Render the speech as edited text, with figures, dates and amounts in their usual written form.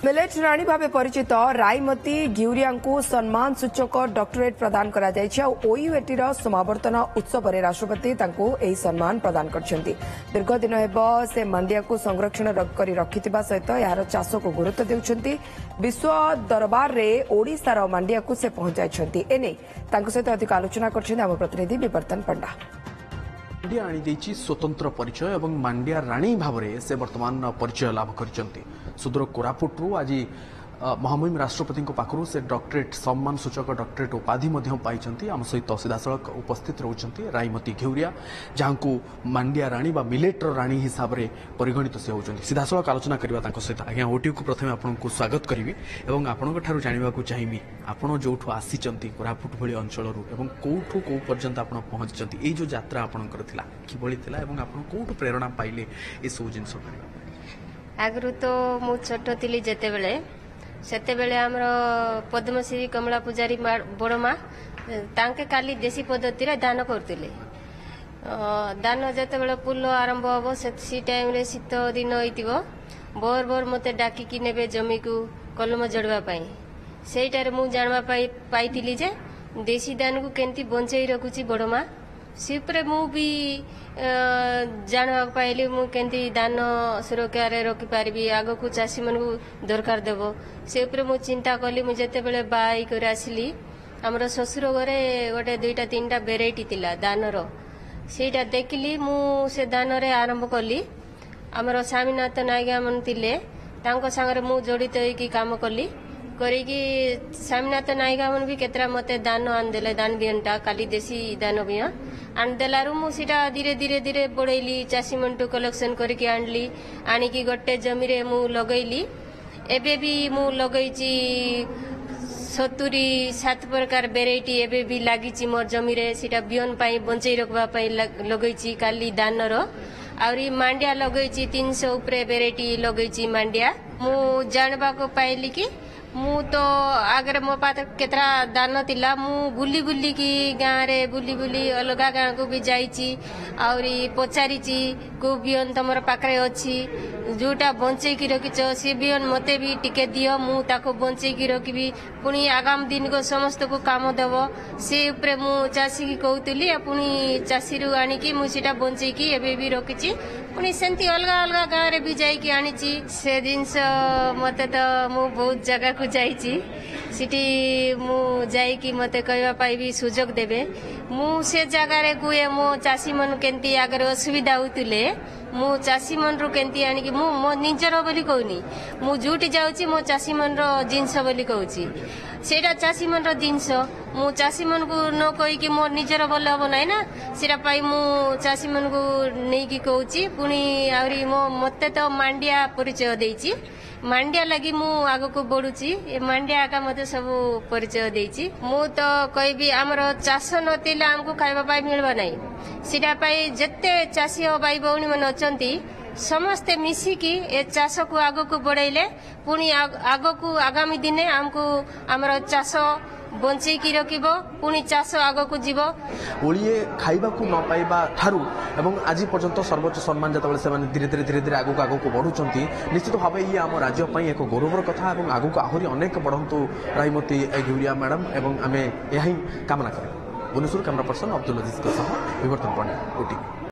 Millet राणी भाव परिचित राईमती घिउरिया को सम्मान सूचक डॉक्टरेट प्रदान करा ओयूएटी समावर्तन उत्सव में राष्ट्रपति सम्मान प्रदान करछन्ति। दीर्घ दिन हेब से मांडिया को संरक्षण कर रखिथिबा सहित यार चाष को गुरुत्व देउछन्ति। विश्व दरबार में ओडिशार मांडिया को से पहुंचाइछन्ति। एने तांको सहित अधिक आलोचना करछन्ति आम प्रतिनिधि विवर्तन पंडा। मांडिया आनी स्वतंत्र परिचय और मांडिया राणी भाव से वर्तमान परिचय लाभ करछन्ति। सुदूर कोरापुटू आज महामहिम राष्ट्रपति पाखु से डॉक्टरेट सम्मान सूचक डॉक्टरेट उपाधि पाई। आम सहित सीधासख उपस्थित रोचंती राईमती घिउरिया जहाँ मांडिया राणी बा मिलेटर राणी हिसाब से परिगणित से होती। सीधासख आलोचना करवा सहित आज्ञा ओटी को प्रथम आपको स्वागत करी और आपंठ जानवाक चाहिए आपड़ जो आसी कोरापुट भली अंचल कौटू कौ पर्यंत आप पहुंची जो यात्रा आपंकर कि आप कौटू प्रेरणा पाइले ये सब जिन आगु तो मु छोट थी जिते सेतेबेले आमर पद्मश्री कमला पूजारी बड़मा तांके काली देशी पद्धति दान करते दान जिते पुल आरंभ हम से टाइम रे शीत दिन होइतिबो बोर बोर मते डाकिकी नेबे जमी को कलम जड़वाई सेटार मु जानवा पाई जे देशी दान को केंती बंचई रखुची बड़मा सिप्रे मु भी जानवा पाइली मु केंती दान सुरक्षा रे रखी पारबी आग को चाषी मन को दरकार देबो से उपरे मु चिंता कली मु जते बेले बाई कर आसिली हमर ससुर घरे गोटे दुईटा तीनटा वेराइटी तिला दानर सेटा देखली मु से दान रे आरंभ कली हमर स्वामीनाथ नायिका मन तिले तांको संगे मु जड़ित होई काम कली करिकी स्वामीनाथ नायिका मन भी केतरा मते दान आनदेले दान बियनटा काली देशी दान बिया आनदेलारू मुझा धीरे धीरे धीरे बढ़ेली चाषी मंटू कलेक्शन करके आणली आणिकी गोटे जमी रे मु लगैली एबे भी मु लगैची 70-7 प्रकार वेराइटी एबे भी लागिची मोर जमी रे सीटा बियन पाई बंचई रखबा पाई लगैची काली दानर आउरी मांडिया लगैची 300 उपरे वेराइटी लगैची मांडिया मु जानबा को पाइली कि मु तो आगे मो पास केतरा दान तिला मु बुली बुली की गाँव रे बुली बुली अलग गाँव को भी जाइची आउरी पचारी को बियन तुम पाखे अच्छी जोटा बंचई की रखिच सी बियन मते भी टिके दियो मु ताको बंचई की रखी पुणी आगाम दिन को समस्त को काम देव से उपरे मु चाषी की कहूली पुणी चाषी रू आनिकी मु सीटा बंचई की एबे भी रखिची पुणी सेंती अलग अलग गाँव रे भी जाइकी आनिची से जिनस मते तो मु बहुत जगह को जाइची सिटी मु जाइकी मते कहवा पाई भी सुजोग देबे मु से जगह रे गुए मो चाषी मन केंती आगर असुविधा होतुले मु चाषी मन रो केंती आनी कि मु मो निजर बोली कहूनी मु जुटी जाउची मो चाषी मन रो जिंस बोली कहूची सेटा चाषी मन रो जिंस मु चाषी मन को न कहि कि मोर निजर बोले हबो नै ना सेटा पाई मु चाषी मन को नै कि कहूची पुनी आउरी मो मते तो मांडिया परिचय देइची मांडिया लगी मु आगो को बढ़ुची मांडिया आका मते सब परिचय देइची मु तो कहबी हमर चाष नतिला हमको खाइबा पाई मिलबा नै सिटा पाई जत्ते चाषी हो भाई भौणी मन अछंती समस्ते मिसिकी ए चाष को आगो को बढ़ाइले पुणी आगो को आगामी दिने हमको हमर चाष बंचई की रखिबो पुणी चाष आगो को जीवो ओलिए खाइबा को न पाइबा थारु एवं आज पर्यंत सर्वोच्च सम्मान जतबेले से धीरे धीरे आगो को बढ़ुचंती निश्चित भाव ये आम राज्य पई एक गौरवर कथा एवं आगो को आहुरी अनेक बढ़ंतु राईमती घिउरिया मैडम एवं आमे यही कामना करें। भुवनेश्वर कैमरा पर्सन अब्दुल अजीज विवर्तन पंडा ओटी।